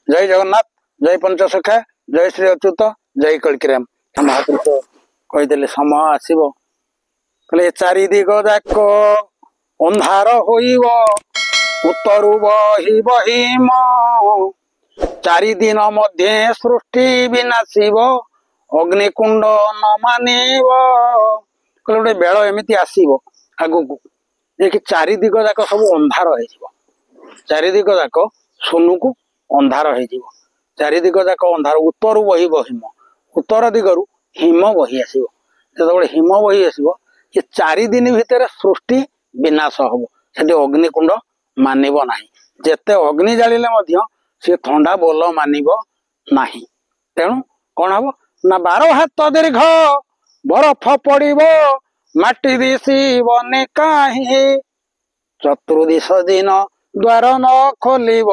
जय जगन्नाथ, जय पंचसखा, जय श्री अच्युत, जय कल्किराम। महापुरुष कहीदेले समय आसब कहले चारिदिग जाक अंधार होइब उत्तरु बहिब हिम चारिदिन मध्य सृष्टि विनाशिब अग्निकुंड न मानिब कहले गोटे बेल एमती आसब आगु कि चारिदिग जाक सब अंधार हो चारिदिग जाक सुनु को अंधार हो चारिदिग जाक अंधार उत्तर बहिब हिम उत्तर दिगरु हिम बही आसो जो हिम बही आसो ये 4 दिन भितर सृष्टि विनाश हम से अग्निकुंड मानिब ना जेते अग्नि जालिले सी ठंडा बोल मानिब ना तेणु कौन हम ना 12 हाथ दीर्घ बरफ पड़ब माटी दिशबने कहीं चतुर्दिश दिन द्वार न खोलिब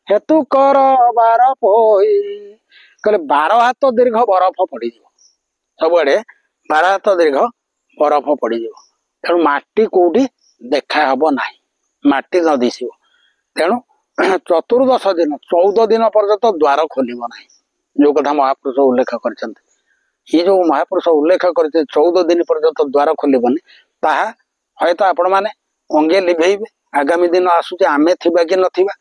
हेतु कर बार पोई कहले 12 हाथ दीर्घ बरफ पड़ सबुआड़े 12 हाथ दीर्घ बरफ पड़ तेणु माटी कौटी देखा हब ना माटी न दिशब तेणु चतुर्दश दिन 14 दिन पर्यंत द्वार खोलिब ना जो कथा महापुरुष उल्लेख कर जो महापुरुष उल्लेख कर 14 दिन पर्यंत द्वार खोलबनी ताहा हयत आपण मैंने अंगे लिभेबे आगामी दिन आसुचे आमे थिबा कि नथिबा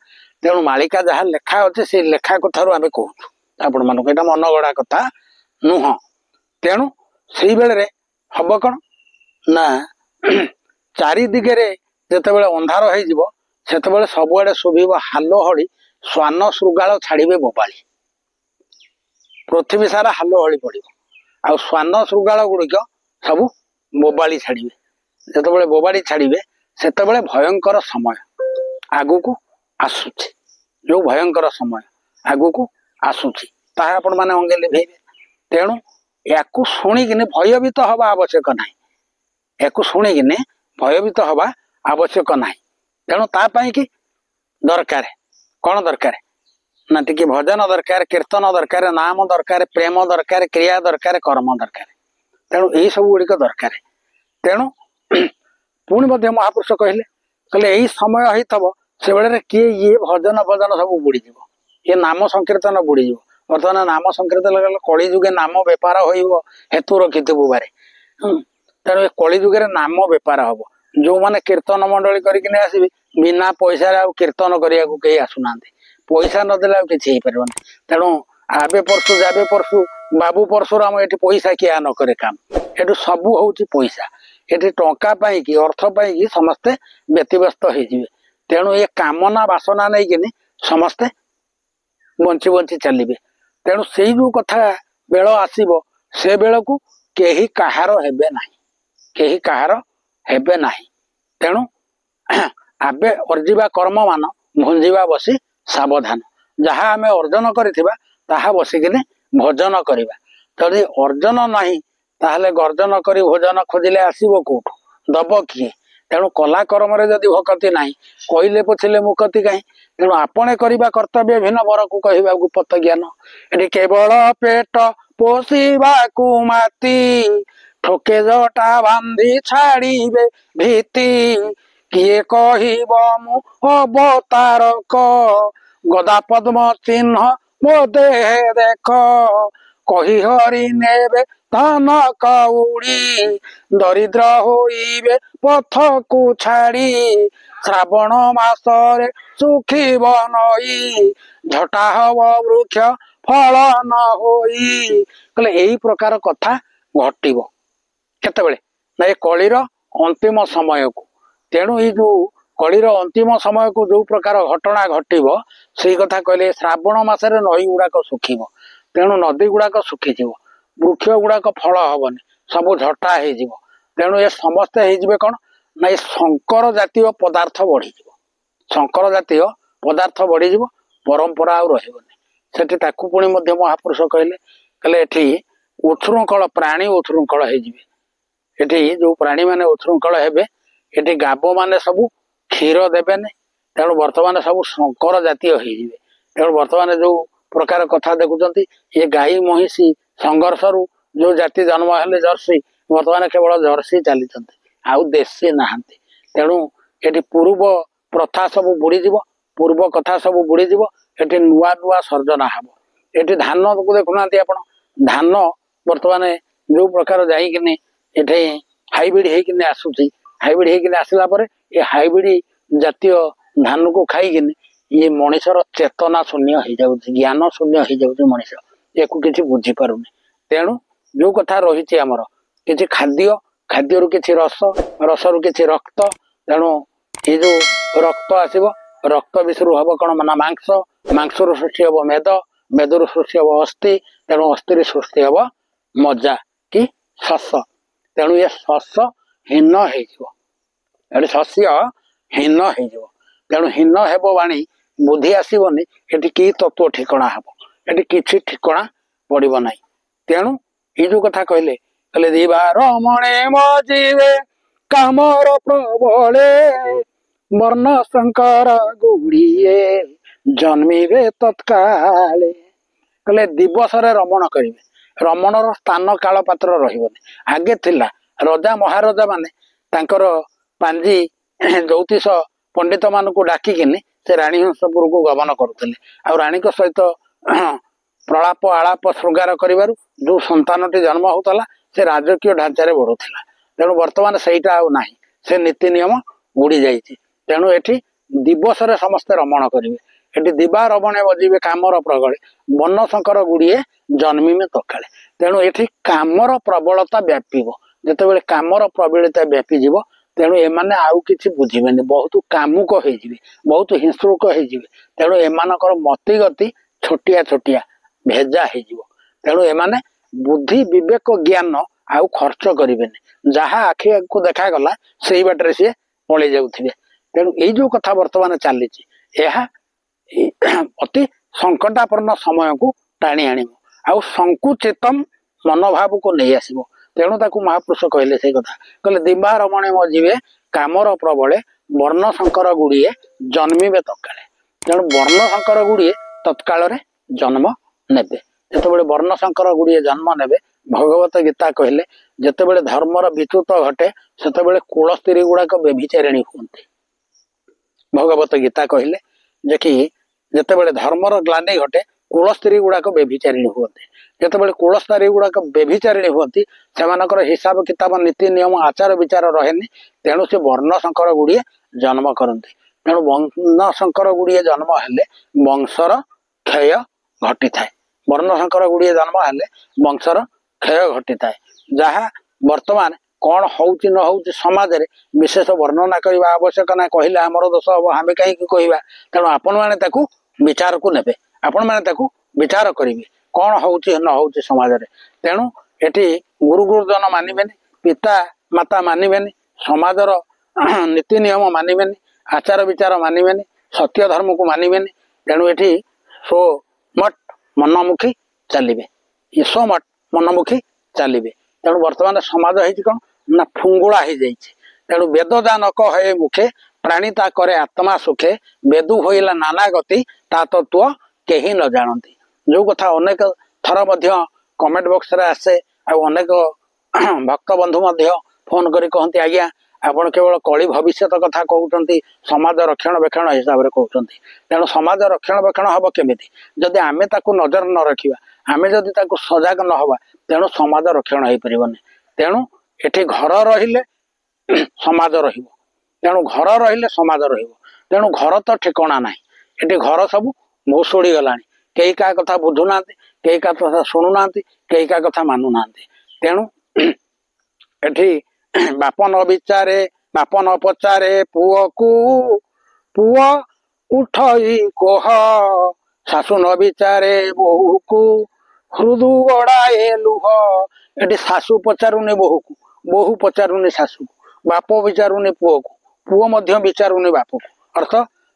तेणु मालिका जहाँ लेखा अच्छे से लेखा कथारू आमे कहूँ आपण मानक एटा मन गड़ा कथा नुह तेणु से बेले हम कौन ना 4 दिगरे जितेबाला अंधार हो सबुआड़े शोभिब हालो हड़ी श्वान श्रृगाल छाड़े बोबाली पृथ्वी सारा हालो हड़ी पड़ आ श्वान श्रृगाल गुड़िक सब बोबाली छाड़े जिते बोबाड़ी छाड़े से भयंकर समय आगु को आसुची जो भयंकर समय आगु को आसुची ताहा आपण माने अंगे लिभेबे तेणु या शुणिकिने भयभीत हवा आवश्यक ना या शुणिकिने भयभीत हवा आवश्यक ना तेणु तापाई कि दरकार कौन दरकार ना टी भजन दरकार कीर्तन दरकार नाम दरकार प्रेम दरकार क्रिया दरकार कर्म दरकार तेणु यही सब गुड़िक दरकार तेणु पुणी महापुरुष कहले कहले यही समय होइतब से बेले किए ये भजन भजन सब बुड़ीज ये नाम संकीर्तन बुड़ीज बर्तमान नाम संकीर्तन कली जुगे नाम बेपार हो हेतु रखिथु बारे तेणु कली जुगे नाम बेपार हम जो मैंने कीर्तन मंडली करके आसबे बिना पैसा कीर्तन करने कहीं आसुना पैसा नदेला कि तेणु आबे परसु जाबे परसु बाबू परशुराम ये पैसा किया न करे काम ये सबू हूँ पैसा ये टंका पाई अर्थ पाई समस्ते व्यतीव्यस्त हो तेणु ये कामना बासना नहीं कि समस्ते बंची बंची चलिए तेणु से जो कथा बेल आसब से बेल को केही कहार हेबे नाही केही कहार हेबे नाही तेणु आबे अर्जिबा कर्म मान भुंजिबा बसी सावधान जहाँ आमे अर्जन करिथिबा ताहा बसिकिने भोजन करिबा जदि अर्जन नाही ताहले गर्जन करी भोजन खोजिले आसीबो कोठु दब किए तेणु कला कर्म जदि भकति नाही कहले पछिले मुकति कहीं तेणु आपणे करिबा कर्तव्य भिन्न बर को कहबा गुप्त ज्ञान एटी केवल पेट पोषिबा को माती ठोके जटा बांधी छाड़ीबे भीति किए कहिब मु अवतारक गदा पद्म चिन्ह मो देहे देख कही हरि नेबे धन कौड़ी दरिद्र होइबे पथ को छाड़ी श्रावण मासरे सुखी बनई झटा हब वृक्ष फल न होई कहले यही प्रकार कथा घटिब केतेबेले ना ये कलिर अंतिम समय को तेणु ये जो कलिर अंतिम समय को जो प्रकार घटना घटिब से कथा कहले श्रावण मासरे नई गुड़ाक सुखिब तेणु नदी गुड़ाक सुखीज वृक्ष गुड़ाक फल हबनी सब झटा हो तेणु ये समस्ते हो कौन ना ये शंकर जातीय पदार्थ बढ़ी शंकर जातीय पदार्थ बढ़ी परंपरा आउ रही से पुणी महापुरुष कहले कहले एठी उच्छृंखल प्राणी उच्छृंखल होती जो प्राणी माने उच्छृंखल हेबे एठी गाब माने सब क्षीर देवेनि तेणु बर्तमान सब शंकर जातीय हो तेणु बर्तमान जो प्रकार कथा देखुं ये गाई महिषी संघर्ष रु जो जाति जन्म हेले जर्सी बर्तमान केवल जर्सी चली आउ देशी नहांती तेणु ये पूर्व प्रथा सब बुड़ीज पूर्व कथा सब बुड़ीज एटी नुआ नुआ सर्जना हम एटी धान को देखुना आप धान बर्तमान जो प्रकार जाइकिन एठे हाइब्रिड होकिन आसूची हाइब्रिड होकिन आसला पर ये हाइब्रिड जातीय धान को खाइकिन ये मनीषर चेतना शून्य हो जाउछि ज्ञान शून्य हो जाउछि मनीष याकू किछि बुझी पारुनी तेणु जो कथा रही आमर किछि खाद्य खाद्य रु किछि रस रस रु किछि रक्त तेणु ये जो रक्त आसीबो रक्त विषयु हम कौन माना मांस मांस रु सृष्टि हम मेद मेद रु सृष्टि हम अस्थि तेणु अस्थि सृष्टि हम मज्जा कि शस तेणु ये शस हीन हो शस्य हीन हो तेणु हीन हेब वाणी बुद्धि आसबनी ये कि तत्व ठिकणा हम ये कि ठिकणा पड़ो ना तेणु ये जो कथा कहले कहले दिवार मणे मजीवे कामर प्रबले वर्ण शंकर गुड़िए जन्मिबे तत्काले कहले दिवस रमण करेंगे रमणर स्थान काल पात्र रही आगे थिला राजा महाराजा माने तांकर पांजी ज्योतिष पंडित मान को डाकिकिनी से राणी हंसपुर को गमन करुले आ राणी सहित प्रलाप आलाप श्रृंगार कर जो संतानटी जन्म होता से राजकीय ढांचारे बढ़ुला तेणु बर्तमान सहीटा ना से नीति नियम उड़ी जाइए तेणु एठी दिवस समस्ते रमण करेंगे एटी दिवा रमणे बजीवे कामर प्रगले वन शंकर गुड़िए जन्मिमे तकाले तेणु एठी कामर प्रबलता व्यापीब जिते कामर प्रबलता व्यापीज तेणु एमाने आउ किछि बुझिबेनि बहुत कामुक होइजिबे बहुत हिंसुक होइजिबे तेणु एमानकर मति गति छोटिया छोटिया भेजा होइजिबो तेणु एमाने बुद्धि विवेक ज्ञान आउ खर्च करेंगे जहाँ आखि को देखा गला से बाटर सी पलि जाउथिबे तेणु ये जो कथा वर्तमान चली अति संकटापन्न समय को टाणी आण आउ संकुचितम मनोभाव को नहीं आसब तेणु ताकू महापुरुष कहले से कथा कहले दिवा रमणे मजीवे कामर प्रबले वर्ण शंकर गुड़िए जन्मिबे तत्काले तेणु वर्ण शंकर गुड़िए तत्काल जन्म नेबे जितेबाला वर्ण शंकर गुड़िए जन्म नेबे भगवत गीता कहले जितेबाला धर्मर विच्युत घटे सेतेबाला कुल स्त्री गुड़ाक व्यभिचारिणी हुंती भगवत गीता कहले जे कि जितेबाला धर्मर ग्लानि घटे कुल स्त्री गुड़ाक व्यभिचारिणी हुंती जितेबाला कुल स्त्री गुड़ाक व्यभिचारिणी हुंती सेमानकर हिसाब किताब नीति नियम आचार विचार रहेनि तेणु से वर्ण शंकर गुड़िए जन्म करती तेणु वर्ण शंकर गुड़िए जन्म हेले वंशर क्षय घटी थाए वर्ण शंकर गुड़िए जन्म हेले वंशर क्षय घटी थाए जहाँ वर्तमान कौन होउची न होउची समाज रे विशेष वर्णना करबा आवश्यक ना कहले हमर दोष हम आमे कहीं कहबा तेणु आपण माने ताकू विचार को नेबे आपण माने ताकू विचार करिवे कौन होउची न होउची समाज रे तेणु एटी गुरु गुरुजन मानिबेनी पिता माता मानिबेनी समाजर नीति नियम मानिबेनी आचार विचार मानिबेनी सत्य धर्म को मानिबेनी तेणु एटी सो मठ मनमुखी चलिबे ये सो मठ मनमुखी चलिबे तेणु वर्तमान समाज है कौन ना फुंगुड़ा हो जाइए तेणु वेद जान कहे मुखे प्राणी ता करे आत्मा सुखे वेदु होइला नाना गति ता तत्व केही न जानती जो कथा अनेक थर मध्य कमेंट बॉक्स रे आसे अनेक भक्त बंधु मध्य फोन करी कहते आज्ञा आपण केवल कली भविष्य कथा कहते समाज रक्षणाबेक्षण हिसाब से कहते तेणु समाज रक्षणाबेक्षण हम केमिति जदि आमे ताकू नजर न रखिबा आमे जदि ताकू सजग न हवा तेणु समाज रक्षण हो पारिबनी तेणु एठी घर रहिले समाज रहिबो तेणु घर रहिले समाज रहिबो तेणु घर तो ठिकाना नाही एठी घर सब भूसुड़ी गलानी कई का कथा बुझु नांती कई का कथा सुनु नांती कई का कथा मानु नांती तेणु एठी बाप न विचारे बाप न पचारे पुओ को पुओ उठई कोह शाशु न विचारे बोहू को हृदु गड़ाए लुह एटी शाशु पचारुनी बोहू को बोहू पचारुनी शाशु को बाप विचारुनी पुओ को पुओ मध्य विचारुनी बाप को अर्थ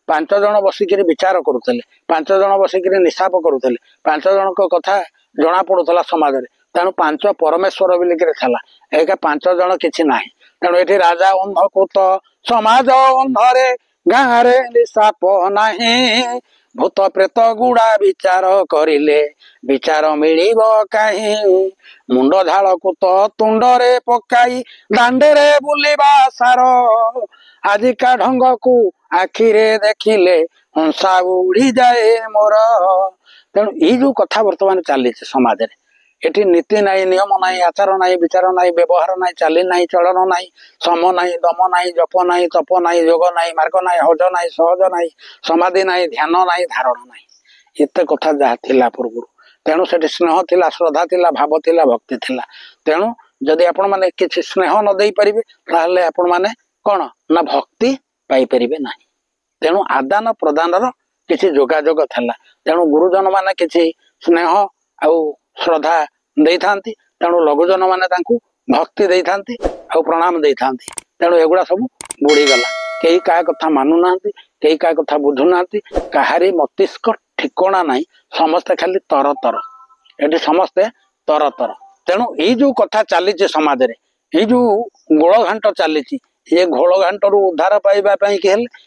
5 जन बसिक विचार करुले 5 जन बसिक निशाप करुले 5 जन कथा जना पड़ूला समाज में तेणु 5 परमेश्वर बोलिकी छाला एक 5 जन किसी ना तेणु ये राजा अंधकूत समाज अंधरे गाँव रे निशाप नाही भूत प्रेत गुड़ा विचार करिले विचार मिलिब काहे मुंड झाड़ को तो तुंडरे पकाई दांडेरे बुलिबा सार आजिका ढंग को आखिरे देखिले हंसा उड़ी जाए मोर। तेणु ये जो कथा बर्तमान चली समाज रे एटी नीति नाई नियम नाई आचार नाई विचार नाई व्यवहार नाई चाली नाई चलन नाई सम नाई दम नाई जप नाई तप नाई योग नाई मार्ग नाई हज नाई सहज नाई समाधि नाई ध्यान नाई धारण नाई एते कथा जहाँ थिला पूर्व। तेणु से स्नेह थिला श्रद्धा थिला भाव थिला भक्ति थिला। तेणु जदि आपण माने किछि स्नेह न देई परिबे ताहले आपण माने कोन ना भक्ति पाई परिबे नाही। तेणु आदान प्रदान किछि जोगाजोग थिला। तेणु गुरुजन माने किछि स्नेह आउ श्रद्धा दे था। तेणु लघुजन मैंने भक्ति दे था और प्रणाम दे था। तेणु एगुड़ा सब बुड़ीगला कई क्या कथा मानुना कई क्या कथा बुझुना कहारी मस्तिष्क ठिकणा ना समस्ते खाली तर तर ये समस्ते तर तर। तेणु ये जो कथा चली समाज रे ये जो गोल घाट चली ये घोल घाट रू उद्धार पाइबापी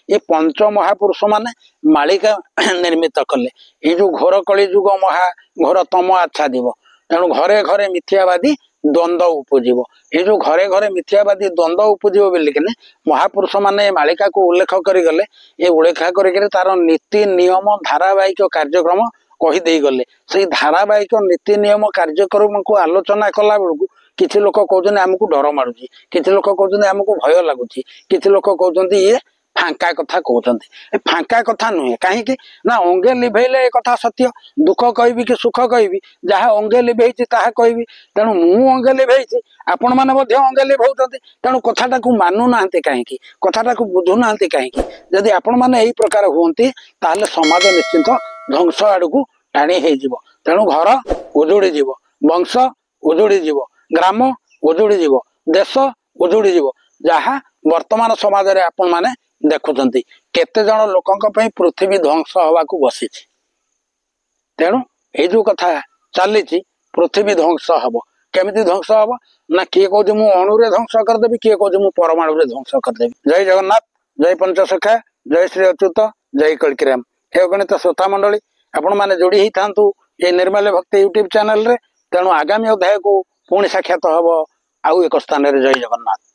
ये पंच महापुरुष माने मालिका निर्मित कले ये जो घोर कली जुग महा घोर तम आच्छादिब। तेणु घरे घरे मिथ्यावादी द्वंद्व उपजीव ये जो घरे घरे मिथ्यावादी द्वंद्व उपजीव बोलिकिने महापुरुष माने मालिका को उल्लेख करिगले ये उल्लेख करिके तार नीति नियम धारावाहिक कार्यक्रम कहीदे गले से धारावाहिक नीति नियम कार्यक्रम को आलोचना कला बेलू किसी लोक कहते आमको डर मारुची किसी लोक कहते आमको भय लगुच किसी लोक कहते ये फांका कथा कहते फांका कथा नुहे कहीं ना अंगे लिभेले कथा सत्य दुख कहबी कि सुख कहबी जहाँ अंगे लिभे कहबी। तेणु मु अंगे लिभे आपण मैंने अंगे लिभौती तेणु कथाटा को मानुना कहीं कथाटा को बुझुना कहीं जदि आपण मैंने यही प्रकार हमें ताहले समाज निश्चिंत ध्वंस आड़ को टाणी हो। तेणु घर उजुड़ी जीव वंश उजुड़ी जीव ग्राम उजुड़ी जीव देश उजुड़ी जीव जहाँ वर्तमान समाज रे आपण माने देखुंत केते जन लोकंक पई पृथ्वी ध्वंस हवा को बसी। तेणु ये जो कथा चली पृथ्वी ध्वंस हम केमिति ध्वंस हम ना किए कह मु अणुरे ध्वंस करदेवी किए कह परमाणु रे ध्वंस करदेवी। जय जगन्नाथ जय पंचसखा जय श्री अच्युत जय कल्किराम। हे गणित श्रोता मंडली आपण माने जोड़ी ही थांतु ये निर्मल भक्ति यूट्यूब चैनल रे। तेणु आगामी अध्याय को पुणी साक्षात हम आउ एक स्थान रे। जय जगन्नाथ।